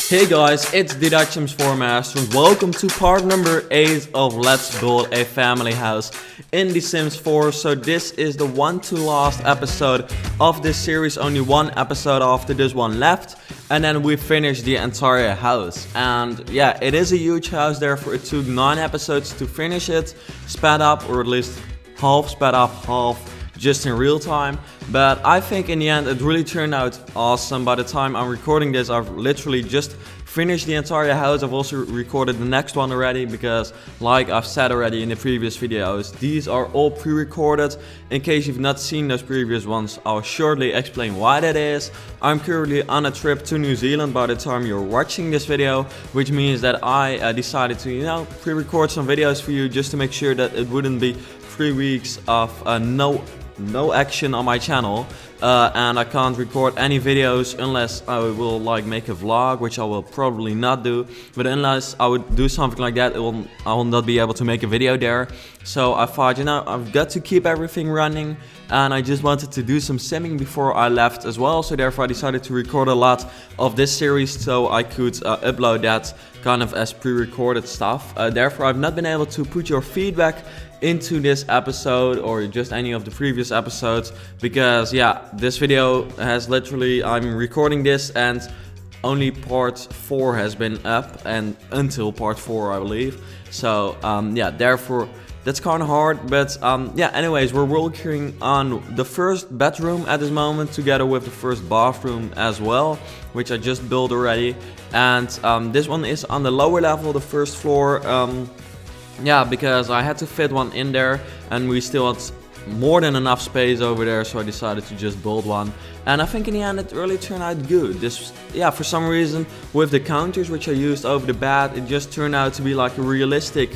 Hey guys, it's the Dutchums 4master and welcome to part number 8 of Let's Build a Family House in The Sims 4. So this is the one to last episode of this series, only one episode after this one left. And then we finished the entire house. And yeah, it is a huge house, therefore it took 9 episodes to finish it. Sped up, or at least half sped up, half just in real time. But I think in the end it really turned out awesome. By the time I'm recording this, I've literally just finished the entire house. I've also recorded the next one already because, like I've said already in the previous videos, these are all pre-recorded. In case you've not seen those previous ones, I'll shortly explain why that is. I'm currently on a trip to New Zealand by the time you're watching this video, which means that I decided to, pre-record some videos for you just to make sure that it wouldn't be 3 weeks of no action on my channel, and I can't record any videos unless I will make a vlog, which I will probably not do. But unless I would do something like that, I will not be able to make a video there. So I thought, I've got to keep everything running, and I just wanted to do some simming before I left as well. So therefore I decided to record a lot of this series so I could upload that kind of as pre-recorded stuff. Therefore I've not been able to put your feedback into this episode or just any of the previous episodes because this video has literally, I'm recording this and only part 4 has been up, and until part 4 I believe. So therefore that's kind of hard, but anyways, we're working on the first bedroom at this moment together with the first bathroom as well, which I just built already. And this one is on the lower level, the first floor. Because I had to fit one in there and we still had more than enough space over there, so I decided to just build one. And I think in the end it really turned out good. For some reason with the counters which I used over the bed, it just turned out to be like a realistic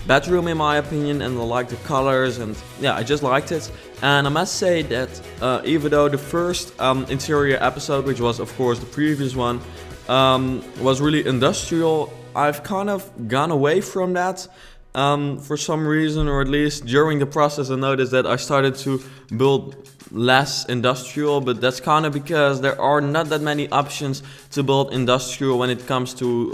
bedroom in my opinion, and I like the colors, and I just liked it. And I must say that even though the first interior episode, which was of course the previous one, was really industrial, I've kind of gone away from that for some reason, or at least during the process I noticed that I started to build less industrial, but that's kind of because there are not that many options to build industrial when it comes to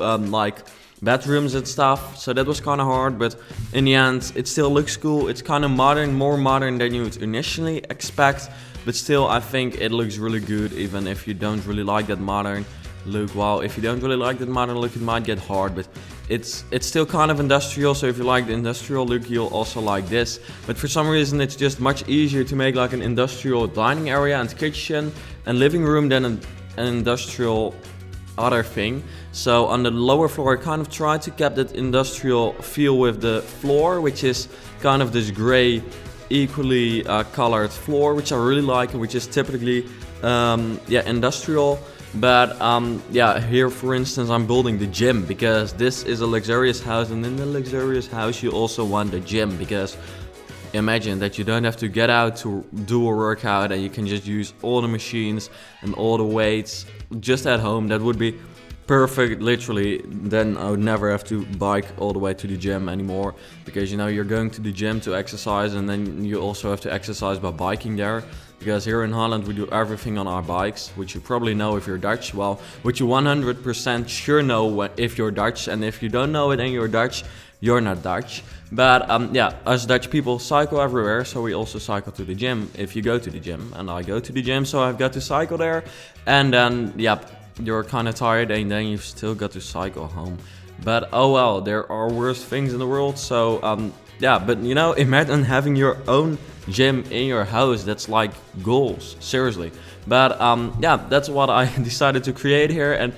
bedrooms and stuff, so that was kind of hard. But in the end it still looks cool. It's kind of modern, more modern than you would initially expect, but still I think it looks really good even if you don't really like that modern look. Well, if you don't really like that modern look, it might get hard, but it's still kind of industrial. So if you like the industrial look, you'll also like this. But for some reason it's just much easier to make like an industrial dining area and kitchen and living room than an industrial other thing. So on the lower floor I kind of tried to keep that industrial feel with the floor, which is kind of this gray equally colored floor, which I really like, and which is typically industrial. But here for instance I'm building the gym because this is a luxurious house, and in the luxurious house you also want the gym, because imagine that you don't have to get out to do a workout and you can just use all the machines and all the weights just at home. That would be perfect, literally. Then I would never have to bike all the way to the gym anymore, because you're going to the gym to exercise, and then you also have to exercise by biking there. Because here in Holland we do everything on our bikes, which you probably know if you're Dutch. Well, which you 100% sure know if you're Dutch, and if you don't know it and you're Dutch, you're not Dutch. But us Dutch people cycle everywhere, so we also cycle to the gym if you go to the gym. And I go to the gym, so I've got to cycle there. And then, you're kind of tired and then you've still got to cycle home. But oh well, there are worse things in the world. So but imagine having your own gym in your house. That's like goals, seriously. But that's what I decided to create here. And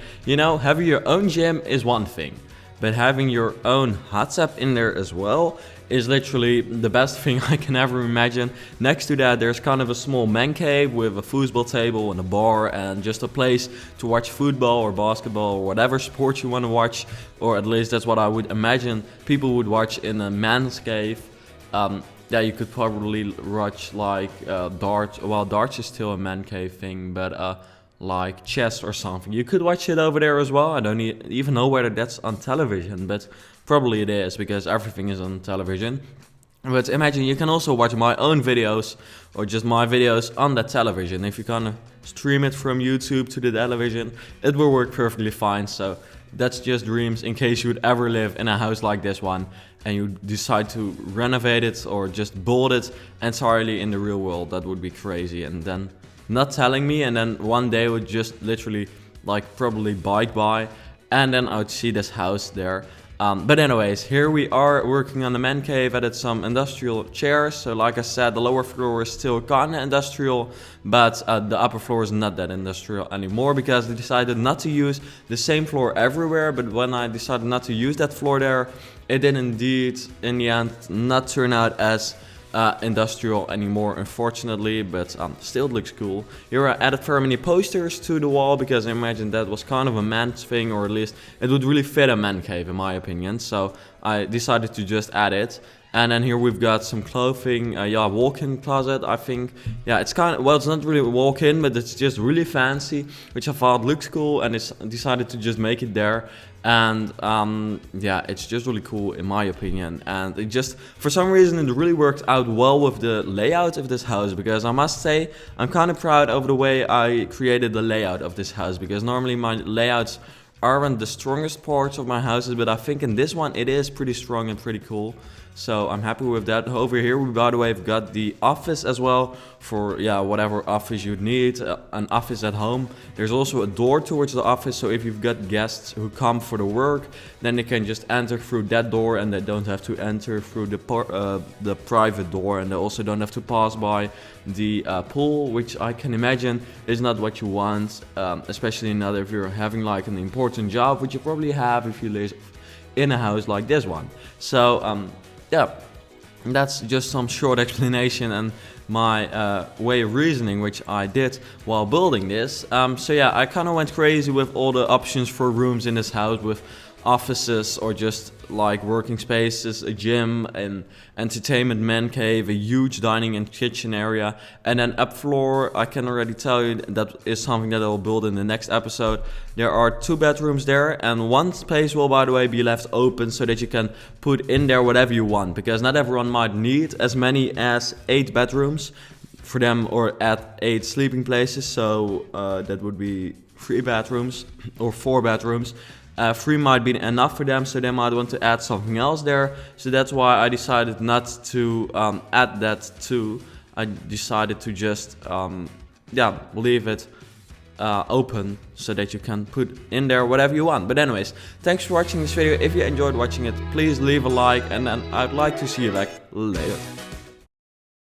having your own gym is one thing, but having your own hot tub in there as well is literally the best thing I can ever imagine. Next to that there's kind of a small man cave with a foosball table and a bar and just a place to watch football or basketball or whatever sport you want to watch, or at least that's what I would imagine people would watch in a man's cave. You could probably watch darts. Well, darts is still a man cave thing, but like chess or something. You could watch it over there as well. I don't even know whether that's on television, but probably it is, because everything is on television. But imagine you can also watch my own videos or just my videos on that television. If you kind stream it from YouTube to the television, it will work perfectly fine. So that's just dreams in case you would ever live in a house like this one and you decide to renovate it or just build it entirely in the real world. That would be crazy. And then not telling me, and then one day would just literally like probably bike by and then I would see this house there. But anyways, here we are working on the man cave. Added some industrial chairs. So like I said, the lower floor is still kind of industrial, but the upper floor is not that industrial anymore because they decided not to use the same floor everywhere. But when I decided not to use that floor there, it did indeed, in the end, not turn out as industrial anymore, unfortunately, but still it looks cool. Here I added very many posters to the wall because I imagine that was kind of a man's thing, or at least it would really fit a man cave in my opinion. So I decided to just add it. And then here we've got some clothing, walk-in closet, I think. Yeah, it's kind of, well, it's not really a walk-in, but it's just really fancy, which I thought looks cool, and it's decided to just make it there. And yeah, it's just really cool in my opinion. And it just, for some reason, it really worked out well with the layout of this house, because I must say, I'm kind of proud of the way I created the layout of this house, because normally my layouts aren't the strongest parts of my houses, but I think in this one it is pretty strong and pretty cool. So I'm happy with that. Over here we, by the way, have got the office as well for whatever office you'd need, an office at home. There's also a door towards the office, so if you've got guests who come for the work, then they can just enter through that door and they don't have to enter through the private door, and they also don't have to pass by the pool, which I can imagine is not what you want, especially not if you're having like an important job, which you probably have if you live in a house like this one. So yeah, that's just some short explanation and my way of reasoning, which I did while building this. So yeah, I kind of went crazy with all the options for rooms in this house, with offices or just like working spaces, a gym, an entertainment man cave, a huge dining and kitchen area, and then up floor, I can already tell you that is something that I'll build in the next episode. There are 2 bedrooms there, and one space will, by the way, be left open so that you can put in there whatever you want, because not everyone might need as many as 8 bedrooms for them, or at 8 sleeping places. So that would be 3 bedrooms or 4 bedrooms. 3 might be enough for them, so they might want to add something else there. So that's why I decided not to add that too. I decided to just leave it open so that you can put in there whatever you want. But anyways, thanks for watching this video. If you enjoyed watching it, please leave a like, and then I'd like to see you back later.